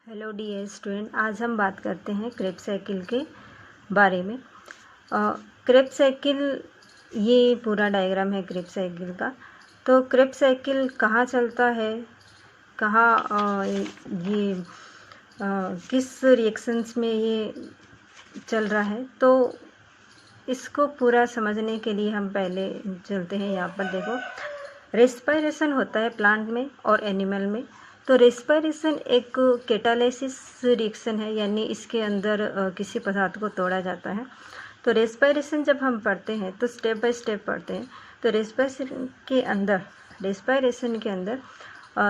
Hello dear student, आज हम बात करते हैं क्रेब्स साइकिल के बारे में। क्रेब्स साइकिल, ये पूरा डायग्राम है क्रेब्स साइकिल का। तो क्रेब्स साइकिल कहाँ चलता है, कहाँ ये किस रिएक्शंस में ये चल रहा है, तो इसको पूरा समझने के लिए हम पहले चलते हैं। यहाँ पर देखो, रेस्पिरेशन होता है प्लांट में और एनिमल में। तो रेस्पिरेशन एक कैटालिसिस रिएक्शन है, यानी इसके अंदर किसी पदार्थ को तोड़ा जाता है। तो रेस्पिरेशन जब हम पढ़ते हैं तो स्टेप बाय स्टेप पढ़ते हैं। तो रेस्पिरेशन के अंदर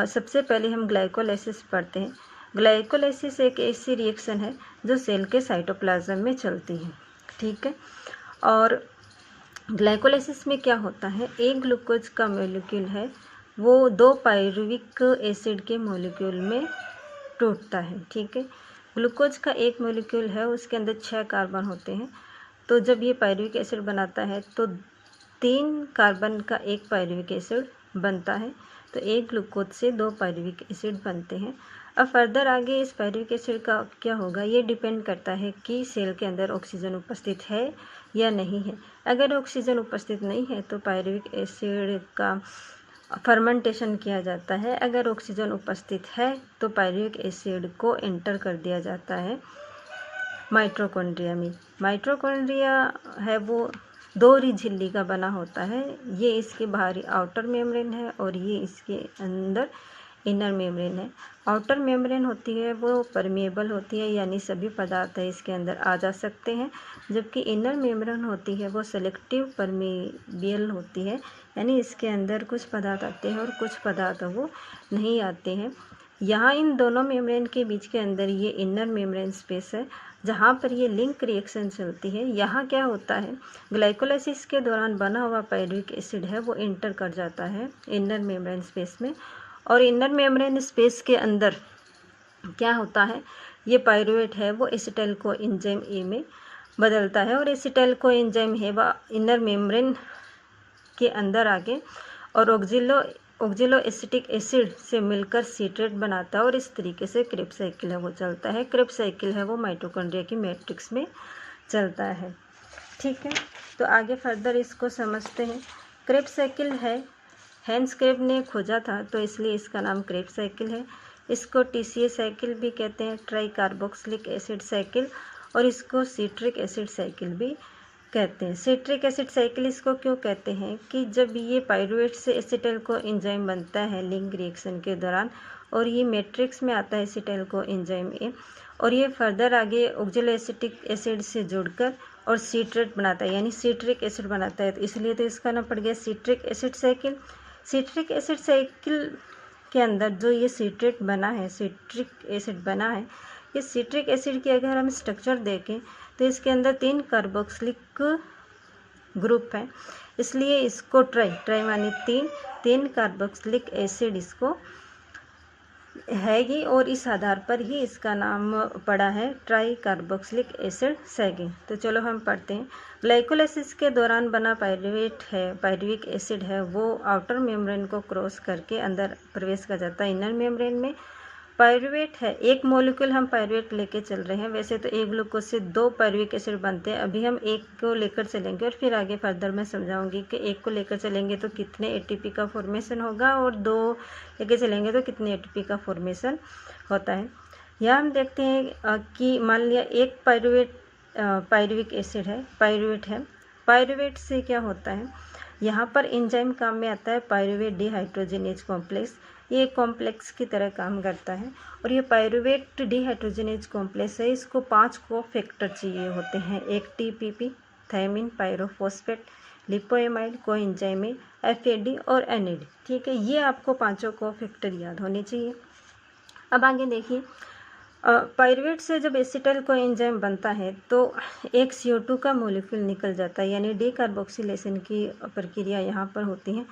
सबसे पहले हम ग्लाइकोलाइसिस पढ़ते हैं। ग्लाइकोलाइसिस एक ऐसी रिएक्शन है जो सेल के साइटोप्लाज्म में चलती है, ठीक है। और ग्लाइकोलाइसिस में क्या होता है, एक ग्लूकोज का मॉलिक्यूल है वो 2 पायरुविक एसिड के मॉलिक्यूल में टूटता है, ठीक है। ग्लूकोज का एक मॉलिक्यूल है, उसके अंदर 6 कार्बन होते हैं। तो जब ये पायरुविक एसिड बनाता है तो 3 कार्बन का एक पायरुविक एसिड बनता है। तो एक ग्लूकोज से 2 पायरुविक एसिड बनते हैं। अब फर्दर आगे इस पायरुविक एसिड का क्या होगा, ये डिपेंड करता है कि सेल के अंदर ऑक्सीजन उपस्थित है या नहीं है। अगर ऑक्सीजन उपस्थित नहीं है तो पायरुविक एसिड का फर्मेंटेशन किया जाता है। अगर ऑक्सीजन उपस्थित है तो पायरुविक एसिड को एंटर कर दिया जाता है माइटोकॉन्ड्रिया में। माइटोकॉन्ड्रिया है वो 2 झिल्ली का बना होता है। ये इसके बाहरी आउटर मेम्ब्रेन है और ये इसके अंदर इनर मेम्ब्रेन है। आउटर मेम्ब्रेन होती है वो परमेबल होती है, यानी सभी पदार्थ है इसके अंदर आ जा सकते हैं। जबकि इनर मेम्ब्रेन होती है वो सेलेक्टिव परमेबियल होती है, यानी इसके अंदर कुछ पदार्थ आते हैं और कुछ पदार्थ वो नहीं आते हैं। यहाँ इन दोनों मेम्ब्रेन के बीच के अंदर ये इनर मेम्ब्रेन स्पेस है जहाँ पर ये लिंक रिएक्शन चलती है। यहाँ क्या होता है, ग्लाइकोलाइसिस के दौरान बना हुआ पायरुविक एसिड है वो इंटर कर जाता है इनर मेम्ब्रेन स्पेस में। और इनर मेम्ब्रेन स्पेस के अंदर क्या होता है, ये पायरुवेट है वो एसिटाइल को एंजाइम ए में बदलता है और एसिटाइल को एंजाइम है वह इनर मेम्ब्रेन के अंदर आके और ऑक्जिलो एसिटिक एसिड से मिलकर सीट्रेट बनाता है और इस तरीके से क्रेब्स साइकिल है वो चलता है। क्रेब्स साइकिल है वो माइटोकॉन्ड्रिया की मैट्रिक्स में चलता है, ठीक है। तो आगे फर्दर इसको समझते हैं। क्रेब्स साइकिल है हैंस क्रेब ने खोजा था, तो इसलिए इसका नाम क्रेब्स साइकिल है। इसको TCA साइकिल भी कहते हैं, ट्राई कार्बोक्सिलिक एसिड साइकिल, और इसको सिट्रिक एसिड साइकिल भी कहते हैं। सिट्रिक एसिड साइकिल इसको क्यों कहते हैं कि जब ये पायरुवेट से एसिटाइल को एंजाइम बनता है लिंक रिएक्शन के दौरान और ये मैट्रिक्स में आता है एसिटाइल को एंजाइम ए, और ये फर्दर आगे ऑक्जिलो एसिटिक एसिड से जुड़कर और सीट्रेट बनाता है, यानी सिट्रिक एसिड बनाता है। तो इसलिए तो इसका नाम पड़ गया citric acid cycle. Citric acid cycle के अंदर जो ये सीट्रेट बना है, सिट्रिक एसिड बना है, इस सिट्रिक एसिड की अगर हम स्ट्रक्चर देखें तो इसके अंदर 3 कार्बोक्सिलिक ग्रुप है, इसलिए इसको ट्राई मानी 3 कार्बोक्सिलिक एसिड इसको है ये, और इस आधार पर ही इसका नाम पड़ा है ट्राई कार्बोक्सिलिक एसिड साइकिल। तो चलो हम पढ़ते हैं। ग्लाइकोलाइसिस के दौरान बना पायरुविक एसिड है वो आउटर मेम्ब्रेन को क्रॉस करके अंदर प्रवेश कर जाता है इनर मेम्ब्रेन में। पायरुवेट है, एक मॉलिक्यूल हम पायरुवेट लेके चल रहे हैं। वैसे तो एक ग्लूकोज से 2 पायरुविक एसिड बनते हैं, अभी हम एक को लेकर चलेंगे और फिर आगे फर्दर मैं समझाऊंगी कि एक को लेकर चलेंगे तो कितने ATP का फॉर्मेशन होगा और 2 लेके चलेंगे तो कितने ATP का फॉर्मेशन होता है। यहाँ हम देखते हैं कि मान लिया एक पायरुविक एसिड है, पायरुवेट से क्या होता है, यहाँ पर एंजाइम काम में आता है पायरुवेट डिहाइड्रोजिनेज कॉम्प्लेक्स। ये कॉम्प्लेक्स की तरह काम करता है और ये पायरुवेट डिहाइड्रोजिनेज कॉम्प्लेक्स है, इसको 5 कोफैक्टर चाहिए होते हैं। एक TPP, thiamine, pyrophosphate, lipoamide, coenzyme A, FAD और NAD, ठीक है। ये आपको 5 कोफैक्टर याद होने चाहिए। अब आगे देखिए, पायरुवेट से जब एसिटाइल को एंजाइम बनता है तो एक CO2 का मॉलिक्यूल निकल जाता है, यानी डीकार्बोक्सिलेशन की प्रक्रिया यहाँ पर होती है।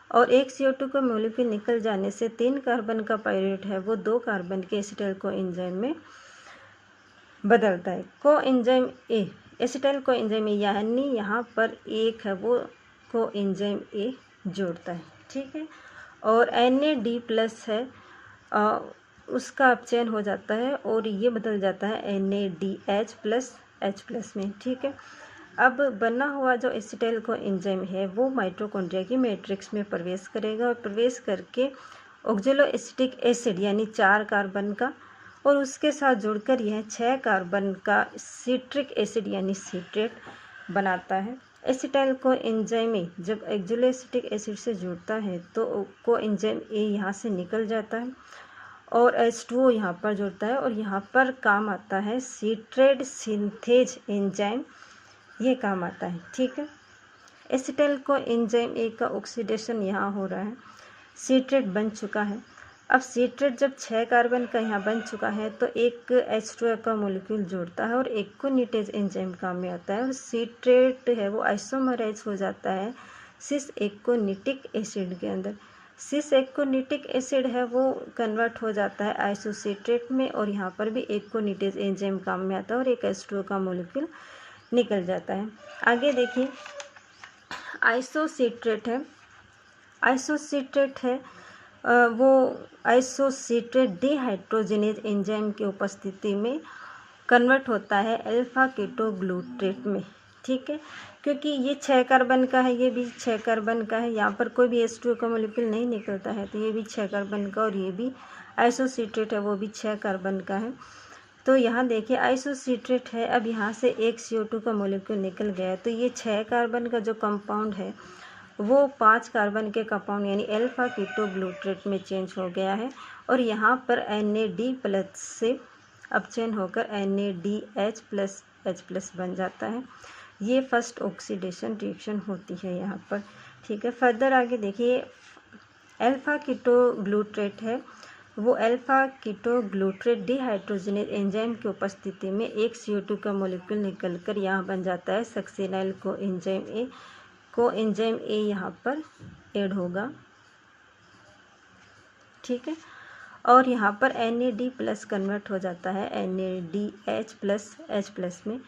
और एक CO2 का मॉलिक्यूल निकल जाने से 3 कार्बन का पायरुवेट है वो 2 कार्बन के एसिटाइल को एंजाइम में बदलता है। को enzyme A, acetyl co enzyme A, यानी यहाँ पर एक है वो को एंजाइम ए जोड़ता है, ठीक है। और NAD+ है उसका अपचयन हो जाता है और ये बदल जाता है NADH प्लस H+ में। ठीक है, अब बना हुआ जो एसिटाइल को एंजाइम है वो माइटोकॉन्ड्रिया की मैट्रिक्स में प्रवेश करेगा और प्रवेश करके ऑक्जेलो एसिटिक एसिड यानी 4 कार्बन का और उसके साथ जुड़कर यह 6 कार्बन का सिट्रिक एसिड यानी सिट्रेट बनाता है। एसिटाइल को एंजाइम ए जब ऑक्जेलो एसिटिक एसिड से जुड़ता है तो को एंजाइम ए यहाँ से निकल जाता है और H2O यहाँ पर जुड़ता है और यहाँ पर काम आता है सिट्रेट सिंथेज एंजाइम, ये काम आता है। ठीक है, एसिटाइल को एंजाइम ए का ऑक्सीडेशन यहाँ हो रहा है, सिट्रेट बन चुका है। अब सिट्रेट जब 6 कार्बन का यहाँ बन चुका है तो एक H2O का मोलिक्यूल जोड़ता है और एक्कोनिटेज एंजाइम काम में आता है और सिट्रेट है वो आइसोमराइज हो जाता है सिस एक्कोनिटिक एसिड के अंदर। सिस एक्कोनिटिक एसिड है वो कन्वर्ट हो जाता है आइसोसिट्रेट में और यहाँ पर भी एक्कोनिटेज एंजाइम काम में आता है और एक H2O का मोलिक्यूल निकल जाता है। आगे देखिए, आइसोसिट्रेट है वो आइसोसिट्रेट डिहाइड्रोजिनेज एंजाइम की उपस्थिति में कन्वर्ट होता है अल्फा कीटोग्लूट्रेट में। ठीक है, क्योंकि ये 6 कार्बन का है, ये भी 6 कार्बन का है, यहाँ पर कोई भी H2O का मोलिक्यूल नहीं निकलता है तो ये भी 6 कार्बन का और ये भी आइसोसिट्रेट है वो भी 6 कार्बन का है। तो यहाँ देखिए आइसोसिट्रेट है, अब यहाँ से एक CO2 का मोलिक्यूल निकल गया है तो ये 6 कार्बन का जो कंपाउंड है वो 5 कार्बन के कंपाउंड यानी अल्फा कीटोग्लूट्रेट में चेंज हो गया है और यहाँ पर NAD+ से अपचयन होकर NADH प्लस H+ बन जाता है। ये फर्स्ट ऑक्सीडेशन रिएक्शन होती है यहाँ पर। ठीक है, फर्दर आगे देखिए, अल्फा कीटोग्लूट्रेट है वो अल्फा कीटोग्लूट्रेट डिहाइड्रोजिनेज एंजाइम की उपस्थिति में एक CO2 का मोलिक्यूल निकलकर यहाँ बन जाता है सक्सिनाइल को एंजाइम ए यहाँ पर ऐड होगा। ठीक है, और यहाँ पर NAD+ कन्वर्ट हो जाता है NADH प्लस H+ में।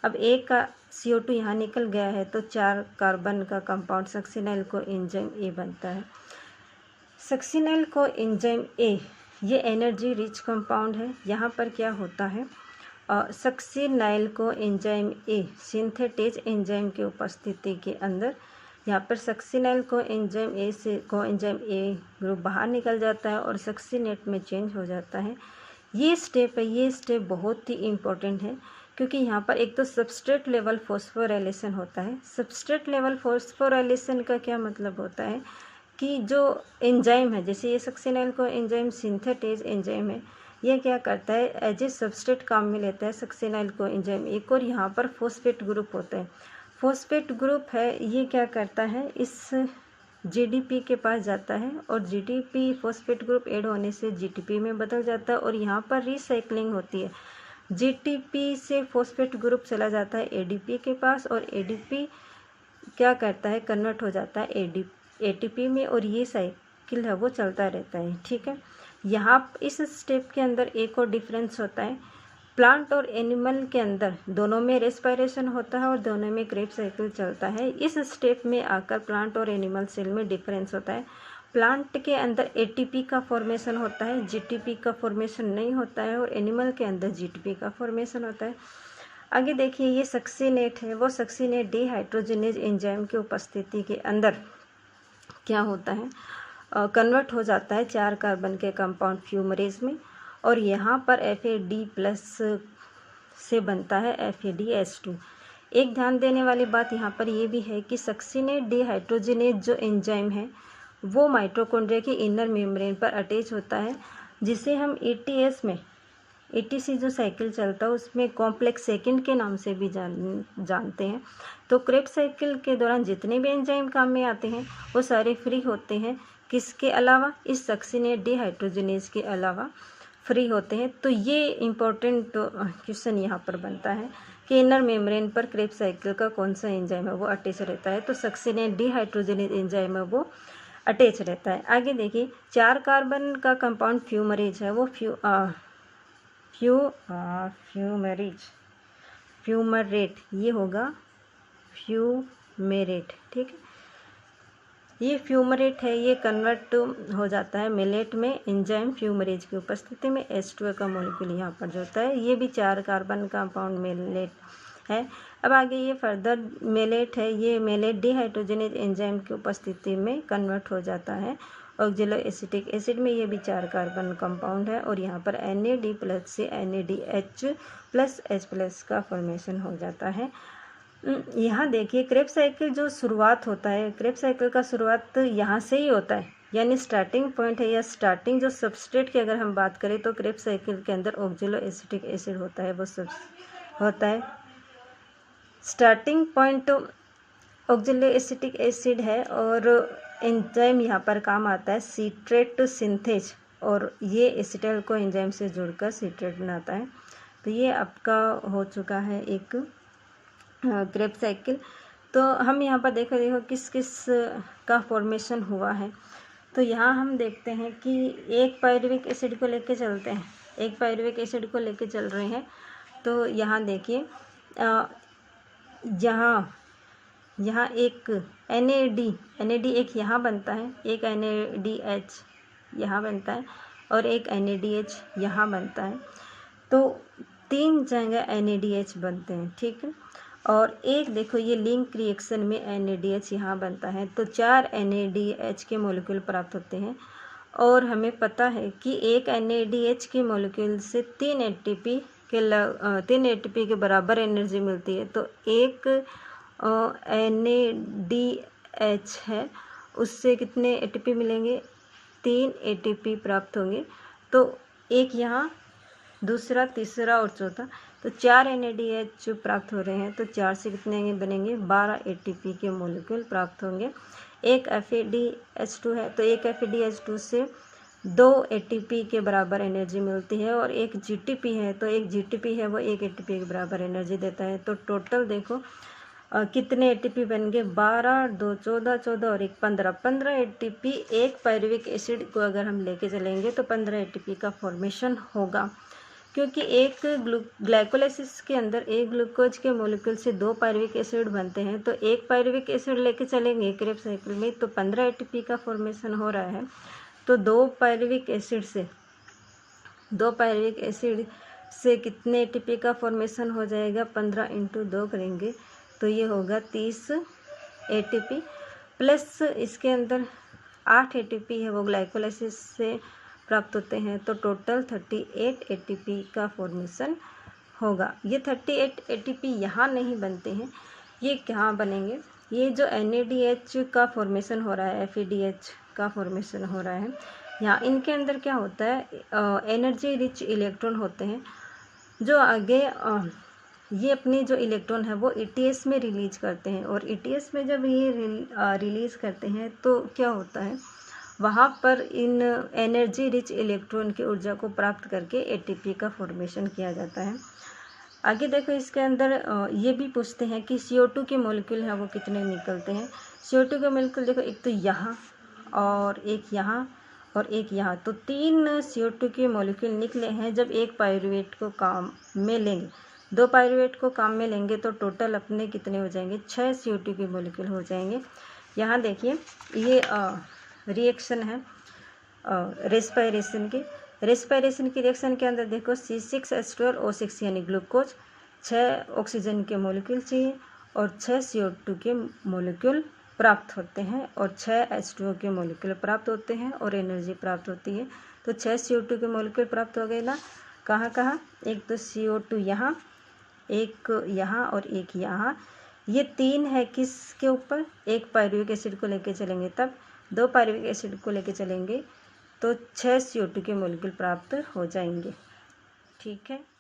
अब एक का CO2 यहाँ निकल गया है तो 4 कार्बन का कंपाउंड सक्सिनाइल को एंजाइम ए बनता है। सक्सिनाइल को एंजाइम ए ये एनर्जी रिच कंपाउंड है। यहाँ पर क्या होता है, सक्सिनाइल को एंजाइम ए सिंथेटेज एंजाइम की उपस्थिति के अंदर यहाँ पर सक्सिनाइल को एंजाइम ए से को एंजाइम ए ग्रुप बाहर निकल जाता है और सक्सिनेट में चेंज हो जाता है। ये स्टेप बहुत ही इम्पोर्टेंट है क्योंकि यहाँ पर एक तो सबस्ट्रेट लेवल फॉस्फोराइलेशन होता है। सबस्ट्रेट लेवल फॉस्फोराइलेशन का क्या मतलब होता है कि जो एंजाइम है, जैसे ये सक्सिनाइल को एंजाइम सिंथेटेज एंजाइम है, ये क्या करता है एज ए सबस्ट्रेट काम में लेता है सक्सिनाइल को एंजाइम एक और यहाँ पर फॉस्फेट ग्रुप होता है। फॉस्फेट ग्रुप है ये क्या करता है इस GDP के पास जाता है और GDP फॉस्फेट ग्रुप ऐड होने से GTP में बदल जाता है और यहाँ पर रिसाइकलिंग होती है। GTP से फॉस्फेट ग्रुप चला जाता है ADP के पास और ADP क्या करता है कन्वर्ट हो जाता है ATP में और ये साइकिल है वो चलता रहता है। ठीक है, यहाँ इस स्टेप के अंदर एक और डिफरेंस होता है, प्लांट और एनिमल के अंदर दोनों में रेस्पिरेशन होता है और दोनों में क्रेब्स साइकिल चलता है। इस स्टेप में आकर प्लांट और एनिमल सेल में डिफरेंस होता है। प्लांट के अंदर ATP का फॉर्मेशन होता है, GTP का फॉर्मेशन नहीं होता है और एनिमल के अंदर GTP का फॉर्मेशन होता है। आगे देखिए, ये सक्सिनेट है वो सक्सिनेट डिहाइड्रोजिनेज एंजाइम की उपस्थिति के अंदर क्या होता है कन्वर्ट हो जाता है 4 कार्बन के कंपाउंड फ्यूमरेज में और यहाँ पर FAD+ से बनता है FADH2। एक ध्यान देने वाली बात यहाँ पर ये भी है कि सक्सिनेट डिहाइड्रोजिनेज जो एंजाइम है वो माइटोकॉन्ड्रिया की इनर मेम्ब्रेन पर अटैच होता है, जिसे हम ATC जो साइकिल चलता है उसमें कॉम्प्लेक्स सेकंड के नाम से भी जानते हैं। तो क्रेब्स साइकिल के दौरान जितने भी एंजाइम काम में आते हैं वो सारे फ्री होते हैं, किसके अलावा, इस सक्सिनेट डिहाइड्रोजिनेज के अलावा फ्री होते हैं। तो ये इम्पोर्टेंट क्वेश्चन यहाँ पर बनता है कि इनर मेम्ब्रेन पर क्रेब्स साइकिल का कौन सा एंजाइम है वो अटैच रहता है, तो सक्सिनेट डिहाइड्रोजिनेज एंजाइम है वो अटैच रहता है। आगे देखिए, 4 कार्बन का कंपाउंड फ्यूमरेज है वो फ्यूमरेट ये होगा फ्यूमेरेट। ठीक है, ये फ्यूमरेट है, ये कन्वर्ट हो जाता है मेलेट में एंजाइम फ्यूमरेज की उपस्थिति में H2 का मॉलिक्यूल यहाँ पर जो होता है, ये भी 4 कार्बन कंपाउंड मेलेट है। अब आगे ये फर्दर मेलेट है, ये मेलेट डिहाइड्रोजनेज एंजाइम की उपस्थिति में कन्वर्ट हो जाता है ऑक्जेलो एसिटिक एसिड में। ये भी 4 कार्बन कंपाउंड है और यहाँ पर NAD+ से NADH+H+ का फॉर्मेशन हो जाता है। यहाँ देखिए क्रेब्स साइकिल जो शुरुआत होता है, क्रेब्स साइकिल का शुरुआत यहाँ से ही होता है, यानी स्टार्टिंग पॉइंट है या स्टार्टिंग जो सबस्ट्रेट की अगर हम बात करें तो क्रेब्स साइकिल के अंदर ऑक्जेलो एसिटिक एसिड होता है, वो सब होता है। स्टार्टिंग पॉइंट ऑक्जेलो एसिटिक एसिड है और एंजाइम यहाँ पर काम आता है सीट्रेट सिंथेज, और ये एसिटाइल को एंजाइम से जुड़कर सीट्रेट बनाता है। तो ये आपका हो चुका है एक क्रेब्स साइकिल। तो हम यहाँ पर देखो किस किस का फॉर्मेशन हुआ है। तो यहाँ हम देखते हैं कि एक पायरुविक एसिड को लेके चलते हैं, एक पायरुविक एसिड को लेके चल रहे हैं। तो यहाँ देखिए यहाँ एक NAD एक यहाँ बनता है, एक NADH यहाँ बनता है और एक NADH यहाँ बनता है। तो 3 जगह NADH बनते हैं, ठीक है। और एक देखो ये लिंक रिएक्शन में NADH यहाँ बनता है, तो 4 NADH के मॉलिक्यूल प्राप्त होते हैं। और हमें पता है कि एक NADH के मॉलिक्यूल से 3 ATP के बराबर एनर्जी मिलती है। तो एक NADH है, उससे कितने ATP मिलेंगे? 3 ATP प्राप्त होंगे। तो एक यहाँ, दूसरा, तीसरा और चौथा, तो 4 NADH प्राप्त हो रहे हैं। तो 4 से कितने बनेंगे? 12 ATP के मॉलिक्यूल प्राप्त होंगे। एक FADH2 है, तो एक FADH2 से 2 ATP के बराबर एनर्जी मिलती है। और एक GTP है, तो एक GTP है वो 1 ATP के बराबर एनर्जी देता है। तो टोटल देखो कितने ATP बन गए? 12, 2, 14, 14 और 1, 15 ATP एक पायरुविक एसिड को अगर हम लेके चलेंगे तो 15 ATP का फॉर्मेशन होगा। क्योंकि एक ग्लाइकोलाइसिस के अंदर एक ग्लूकोज के मॉलिक्यूल से 2 पायरुविक एसिड बनते हैं। तो एक पायरुविक एसिड लेके चलेंगे क्रेब्स साइकिल में तो 15 ATP का फॉर्मेशन हो रहा है। तो 2 पायरुविक एसिड से कितने ATP का फॉर्मेशन हो जाएगा? 15 × 2 करेंगे तो ये होगा 30 ATP, प्लस इसके अंदर 8 ATP है वो ग्लाइकोलाइसिस से प्राप्त होते हैं। तो टोटल 38 ATP का फॉर्मेशन होगा। ये 38 ATP यहाँ नहीं बनते हैं, ये कहाँ बनेंगे? ये जो NADH का फॉर्मेशन हो रहा है, FADH का फॉर्मेशन हो रहा है, यहाँ इनके अंदर क्या होता है? एनर्जी रिच इलेक्ट्रॉन होते हैं जो आगे ये अपनी जो इलेक्ट्रॉन है वो ETS में रिलीज करते हैं। और ETS में जब ये रिलीज़ करते हैं तो क्या होता है? वहाँ पर इन एनर्जी रिच इलेक्ट्रॉन की ऊर्जा को प्राप्त करके ATP का फॉर्मेशन किया जाता है। आगे देखो इसके अंदर ये भी पूछते हैं कि CO2 के मॉलिक्यूल हैं वो कितने निकलते हैं। CO2 के मॉलिक्यूल देखो, एक तो यहाँ और एक यहाँ और एक यहाँ, तो 3 CO2 के मॉलिक्यूल निकले हैं जब एक पायरुवेट को काम में लेंगे। 2 पायरुवेट को काम में लेंगे तो टोटल अपने कितने हो जाएंगे? 6 CO2 के मॉलिक्यूल हो जाएंगे। यहाँ देखिए ये रिएक्शन है रेस्पिरेशन की रिएक्शन के अंदर देखो C6H2 और O6 यानी ग्लूकोज, 6 ऑक्सीजन के मॉलिक्यूल चाहिए और 6 CO2 के मॉलिक्यूल प्राप्त होते हैं और 6 H2O के मॉलिक्यूल प्राप्त होते हैं और एनर्जी प्राप्त होती है। तो 6 CO2 के मॉलिक्यूल प्राप्त हो गए ना, कहाँ कहाँ? एक तो CO2 यहाँ, एक यहाँ और एक यहाँ। ये 3 है किसके ऊपर? एक पायरुविक एसिड को लेके चलेंगे तब, 2 पायरुविक एसिड को लेके चलेंगे तो 6 CO2 के मॉलिक्यूल प्राप्त हो जाएंगे। ठीक है।